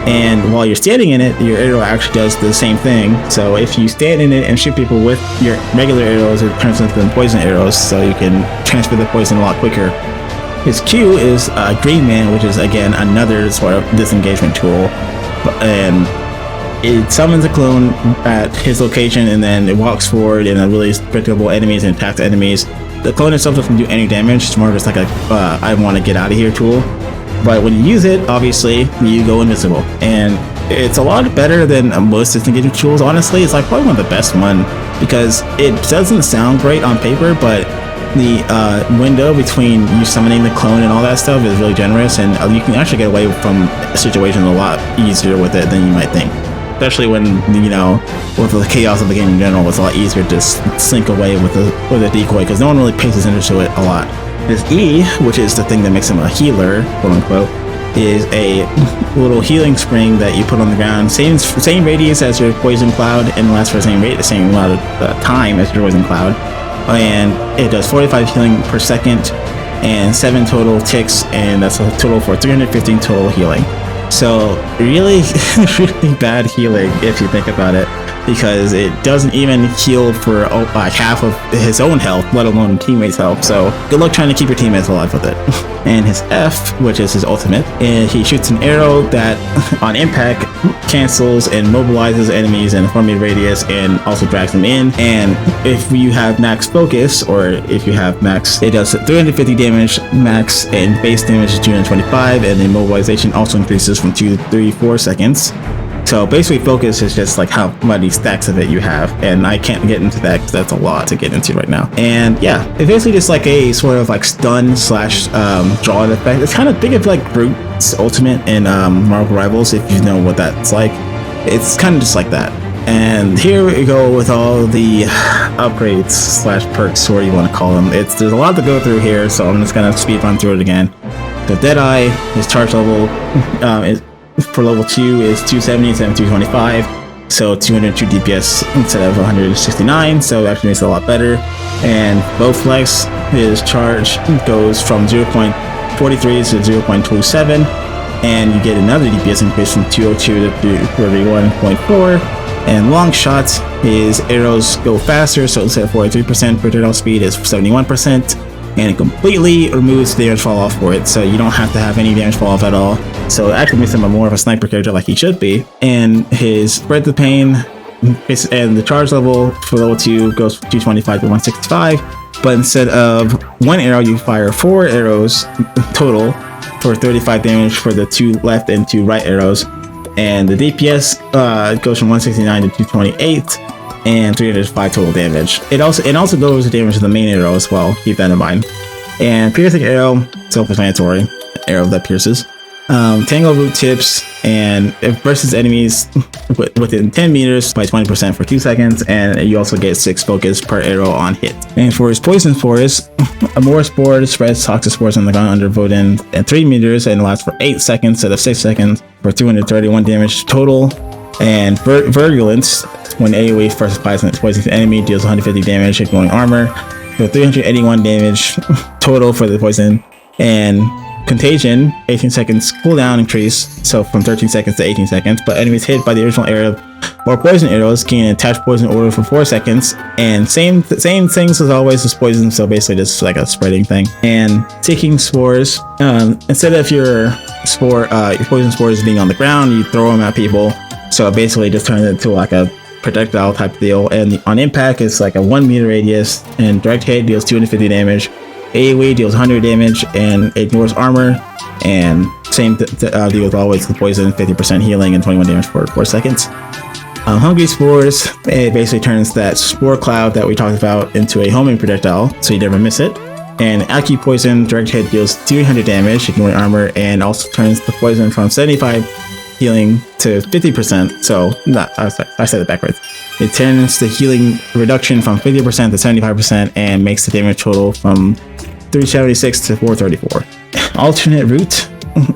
A: And while you're standing in it, your arrow actually does the same thing. So if you stand in it and shoot people with your regular arrows, it turns into them poison arrows, so you can transfer the poison a lot quicker. His Q is Green Man, which is again another sort of disengagement tool, and it summons a clone at his location, and then it walks forward in a really predictable enemies and attacks enemies. The clone itself doesn't do any damage. It's more of just like a I want to get out of here tool. But when you use it, obviously, you go invisible. And it's a lot better than most disengagement tools, honestly. It's like probably one of the best one, because it doesn't sound great on paper, but the window between you summoning the clone and all that stuff is really generous, and you can actually get away from situations a lot easier with it than you might think. Especially when, you know, with the chaos of the game in general, it's a lot easier to just slink away with a decoy, because no one really pays attention to it a lot. His E, which is the thing that makes him a healer, quote unquote, is a little healing spring that you put on the ground. Same radius as your poison cloud, and lasts for the same amount of time as your poison cloud. And it does 45 healing per second and 7 total ticks, and that's a total for 315 total healing. So really, really bad healing if you think about it, because it doesn't even heal for like half of his own health, let alone teammates' health. So good luck trying to keep your teammates alive with it. And his F, which is his ultimate, and he shoots an arrow that on impact cancels and mobilizes enemies in a 4 meter radius, and also drags them in. And if you have max focus, or if you have max, it does 350 damage max, and base damage is 225, and then mobilization also increases from 2 to 4 seconds. So basically, focus is just like how many stacks of it you have, and I can't get into that because that's a lot to get into right now. And yeah, it's basically just like a sort of like stun slash draw effect. It's kind of think of like Brute's ultimate in Marvel Rivals, if you know what that's like. It's kind of just like that. And here we go with all the upgrades slash perks, or you want to call them. There's a lot to go through here, so I'm just gonna speed run through it again. The Deadeye, his charge level is for level 2 is 270 instead of 225, so 202 DPS instead of 169, so it actually makes it a lot better. And Bowflex, his charge goes from 0.43 to 0.27, and you get another DPS increase from 202 to 31.4. And Long Shots, his arrows go faster, so instead of 43% projectile speed is 71%. And it completely removes the damage fall off for it, so you don't have to have any damage fall off at all. So it actually makes him more of a sniper character like he should be. And his Spread the Pain, and the charge level for level 2 goes from 225 to 165, but instead of 1 arrow, you fire 4 arrows total for 35 damage for the 2 left and 2 right arrows. And the DPS goes from 169 to 228. And 305 total damage. It also lowers the damage of the main arrow as well. Keep that in mind. And piercing arrow, self-explanatory, arrow that pierces. Tangle root tips, and it versus enemies within 10 meters by 20% for 2 seconds, and you also get 6 focus per arrow on hit. And for his poison spores, a more spore spreads toxic spores on the ground under Voden at 3 meters and lasts for 8 seconds instead of 6 seconds for 231 damage total. And Virulence, when AoE first applies and poisons the enemy, deals 150 damage ignoring armor, so 381 damage total for the poison. And Contagion, 18 seconds cooldown increase, so from 13 seconds to 18 seconds, but enemies hit by the original arrow or poison arrows gain an attached poison order for 4 seconds, and same things as always as poison, so basically just like a spreading thing. And taking spores, instead of your poison spores being on the ground, you throw them at people, so it basically just turns into like a projectile type deal. And on impact, it's like a 1 meter radius, and direct hit deals 250 damage. AoE deals 100 damage and ignores armor, and same deal as always with poison, 50% healing and 21 damage for 4 seconds. Hungry Spores, it basically turns that spore cloud that we talked about into a homing projectile, so you never miss it. And Acupoison, direct hit deals 300 damage, ignoring armor, and also turns the poison from 75 healing to 50%, so I said it backwards. It turns the healing reduction from 50% to 75% and makes the damage total from 376 to 434. Alternate route,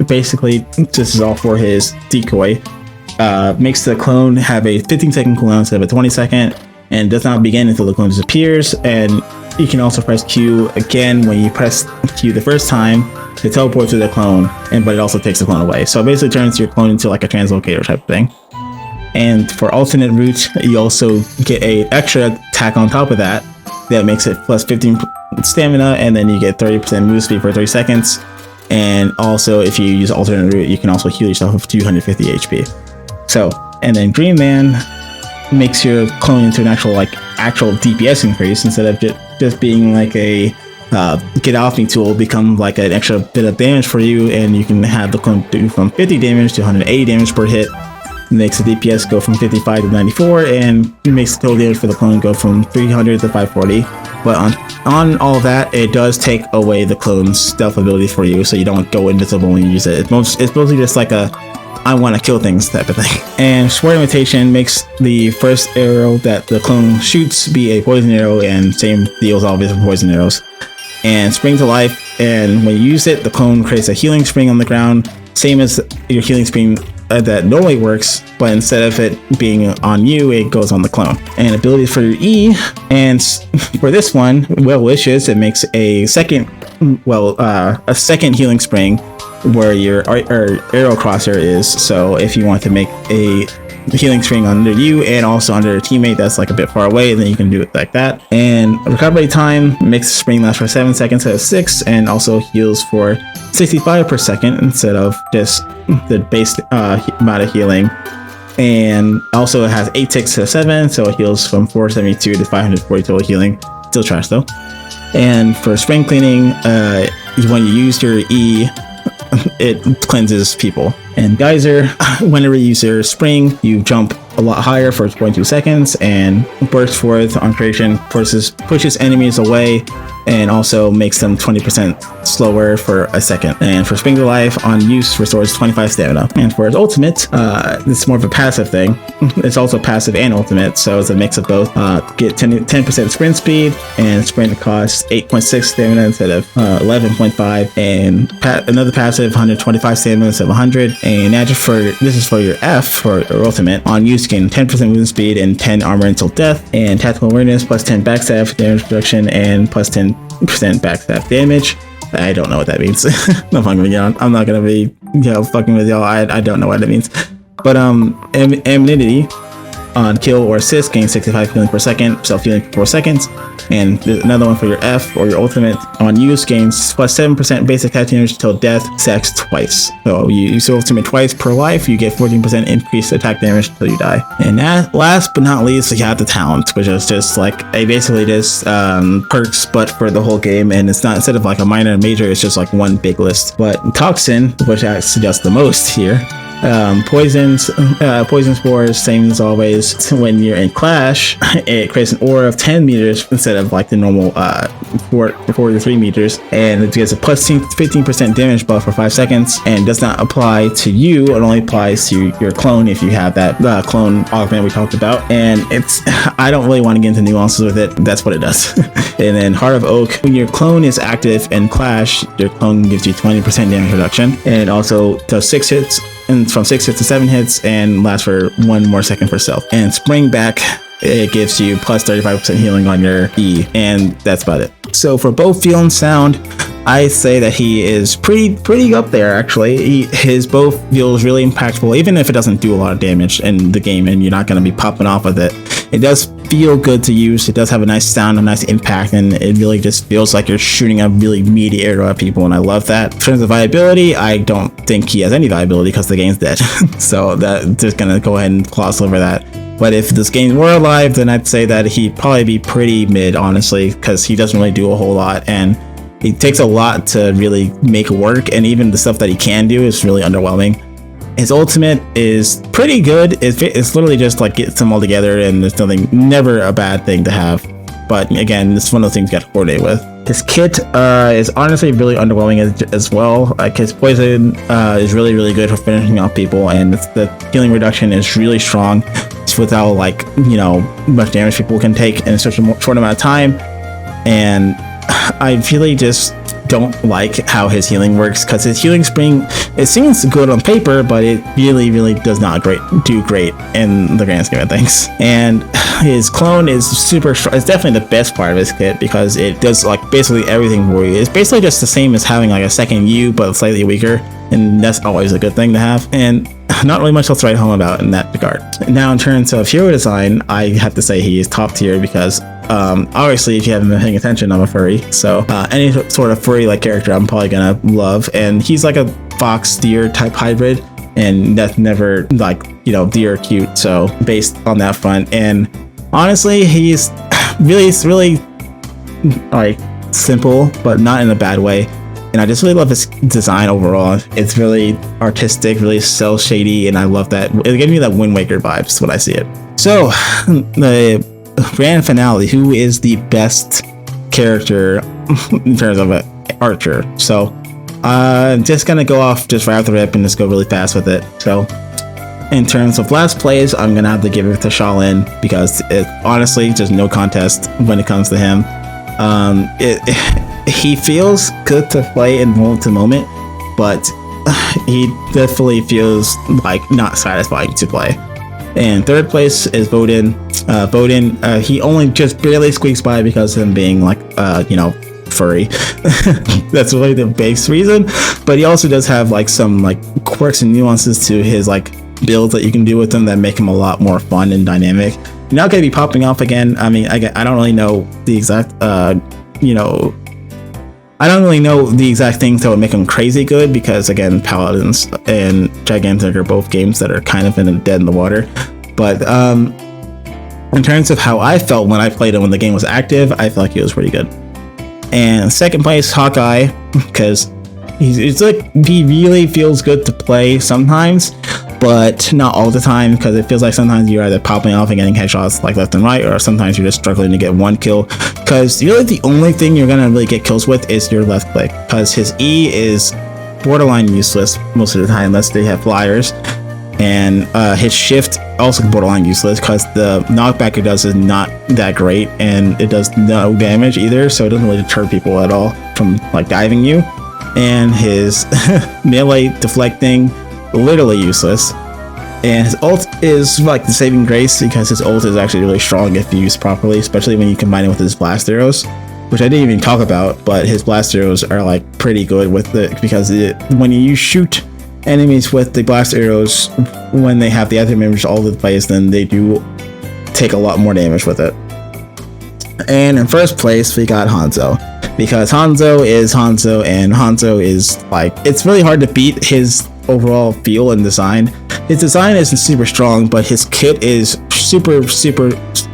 A: basically this is all for his decoy, makes the clone have a 15-second cooldown instead of a 20-second, and does not begin until the clone disappears. And you can also press Q again when you press Q the first time to teleport to the clone, but it also takes the clone away. So it basically turns your clone into like a translocator type thing. And for alternate route, you also get a extra attack on top of that makes it plus 15 stamina, and then you get 30% move speed for 30 seconds. And also, if you use alternate route, you can also heal yourself with 250 HP. So, and then Green Man makes your clone into an actual DPS increase instead of just being like a get off me tool, become like an extra bit of damage for you, and you can have the clone do from 50 damage to 180 damage per hit. It makes the DPS go from 55 to 94, and it makes the total damage for the clone go from 300 to 540. But on all of that, it does take away the clone's stealth ability for you, so you don't go invisible when you use it. It's mostly just like a I want to kill things type of thing. And Spore Imitation makes the first arrow that the clone shoots be a poison arrow, and same deals always with poison arrows. And Spring to Life, and when you use it, the clone creates a healing spring on the ground, same as your healing spring that normally works, but instead of it being on you, it goes on the clone. And abilities for your E, and for this one, Well Wishes, it makes a second healing spring where your arrow crosshair is. So if you want to make a healing string under you and also under a teammate that's like a bit far away, then you can do it like that. And recovery time makes the spring last for 7 seconds instead of 6, and also heals for 65 per second instead of just the base amount of healing. And also it has 8 ticks to 7, so it heals from 472 to 540 total healing. Still trash though. And for spring cleaning, when you use your E, it cleanses people. And Geyser, whenever you use your spring, you jump a lot higher for 0.2 seconds, and burst forth on creation pushes enemies away, and also makes them 20% slower for a second. And for Spring to Life, on use restores 25 stamina. And for his ultimate, it's more of a passive thing. It's also passive and ultimate, so it's a mix of both. Get 10% sprint speed, and sprint costs 8.6 stamina instead of 11.5, and another passive 125 stamina instead of 100. And now this is for your F, for your ultimate. On use, gain 10% movement speed and 10 armor until death, and tactical awareness plus 10 backstab damage reduction, and plus 10% backstab damage. I don't know what that means. I'm not gonna be fucking with y'all. I don't know what that means. But amenity on kill or assist gains 65 healing per second, self healing for 4 seconds. And another one for your F or your ultimate, on use gains plus 7% basic attack damage until death, stacks twice. So you use ultimate twice per life, you get 14% increased attack damage until you die. And last but not least, you have the talent, which is just like basically just perks but for the whole game, and it's not, instead of like a minor and major, it's just like one big list. But Toxin, which I suggest the most here, poison spores, same as always. When you're in Clash, it creates an aura of 10 meters instead of like the normal 4 to 3 meters, and it gets a plus 15% damage buff for 5 seconds, and does not apply to you. It only applies to your clone if you have that clone augment we talked about. And I don't really want to get into nuances with it. That's what it does. And then Heart of Oak, when your clone is active in Clash, your clone gives you 20% damage reduction, and it also does 6 hits, and from 6 hits to 7 hits, and lasts for 1 more second per self. And Spring Back, it gives you plus 35% healing on your E, and that's about it. So for both feel and sound, I say that he is pretty up there actually. His bow feels really impactful, even if it doesn't do a lot of damage in the game and you're not going to be popping off with it. It does feel good to use. It does have a nice sound, a nice impact, and it really just feels like you're shooting a really meaty arrow at people, and I love that. In terms of viability, I don't think he has any viability because the game's dead. So that just gonna go ahead and gloss over that. But if this game were alive, then I'd say that he'd probably be pretty mid, honestly, because he doesn't really do a whole lot, and it takes a lot to really make work, and even the stuff that he can do is really underwhelming. His ultimate is pretty good. It's literally just like gets them all together, and there's never a bad thing to have. But again, it's one of those things you got to coordinate with. His kit is honestly really underwhelming as well. Like his poison is really good for finishing off people, and the healing reduction is really strong. It's without much damage people can take in such a short amount of time. And I really just don't like how his healing works, because his healing spring, it seems good on paper, but it really does not do great in the grand scheme of things. And his clone is super strong. It's definitely the best part of his kit, because it does like basically everything for you. It's basically just the same as having like a second U, but slightly weaker, and that's always a good thing to have. And not really much else to write home about in that regard. Now, in terms of hero design, I have to say he is top tier, because obviously, if you haven't been paying attention, I'm a furry, so any sort of furry like character I'm probably gonna love. And he's like a fox deer type hybrid, and that's never like deer cute, so based on that front. And honestly, he's really like simple, but not in a bad way. And I just really love his design overall. It's really artistic, really cel shady, and I love that. It gives me that Wind Waker vibes when I see it. So the grand finale, who is the best character in terms of an archer? So just gonna go off just right off the rip and just go really fast with it. So in terms of last place, I'm gonna have to give it to Shaolin, because it honestly just no contest when it comes to him. He feels good to play in moment to moment, but he definitely feels like not satisfying to play. And third place is Voden. He only just barely squeaks by because of him being like, furry. That's really the biggest reason. But he also does have like some like quirks and nuances to his like builds that you can do with him that make him a lot more fun and dynamic. You're not going to be popping off again. I mean, I don't really know the exact, I don't really know the exact things that would make him crazy good, because again, Paladins and Gigantic are both games that are kind of dead in the water. But in terms of how I felt when I played him when the game was active, I felt like he was pretty good. And second place, Hawkeye, because he really feels good to play sometimes, but not all the time, because it feels like sometimes you're either popping off and getting headshots like left and right, or sometimes you're just struggling to get one kill, because really the only thing you're gonna really get kills with is your left click, because his E is borderline useless most of the time unless they have flyers, and his shift also borderline useless because the knockback it does is not that great, and it does no damage either, so it doesn't really deter people at all from like diving you. And his melee deflecting, literally useless. And his ult is like the saving grace, because his ult is actually really strong if used properly, especially when you combine it with his blast arrows, which I didn't even talk about, but his blast arrows are like pretty good with it, because when you shoot enemies with the blast arrows when they have the other members all over the place, then they do take a lot more damage with it. And in first place, we got Hanzo, because Hanzo is Hanzo, and Hanzo is like, it's really hard to beat his overall feel and design. His design isn't super strong, but his kit is super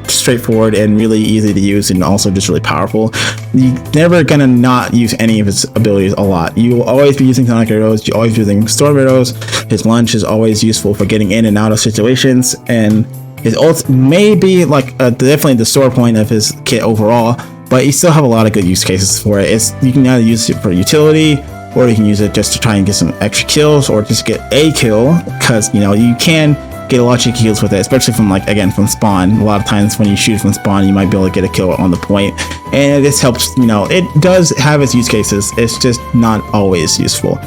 A: straightforward and really easy to use, and also just really powerful. You're never gonna not use any of his abilities a lot. You will always be using sonic arrows, you're always using storm arrows. His lunge is always useful for getting in and out of situations, and his ult may be like definitely the sore point of his kit overall, but you still have a lot of good use cases for it. You can either use it for utility, or you can use it just to try and get some extra kills, or just get a kill, because you can get a lot of kills with it, especially from from spawn. A lot of times when you shoot from spawn, you might be able to get a kill on the point, and this helps. It does have its use cases, it's just not always useful.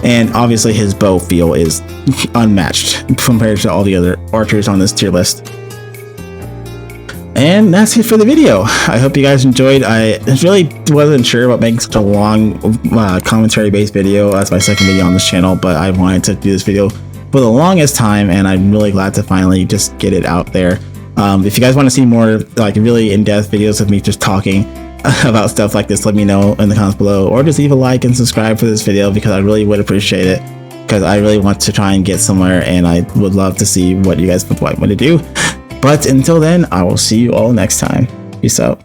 A: And obviously his bow feel is unmatched compared to all the other archers on this tier list. And that's it for the video. I hope you guys enjoyed. I really wasn't sure about making such a long commentary based video as my second video on this channel, but I wanted to do this video for the longest time, and I'm really glad to finally just get it out there. If you guys want to see more like really in-depth videos of me just talking about stuff like this, let me know in the comments below, or just leave a like and subscribe for this video, because I really would appreciate it, because I really want to try and get somewhere, and I would love to see what you guys would want me to do. But until then, I will see you all next time. Peace out.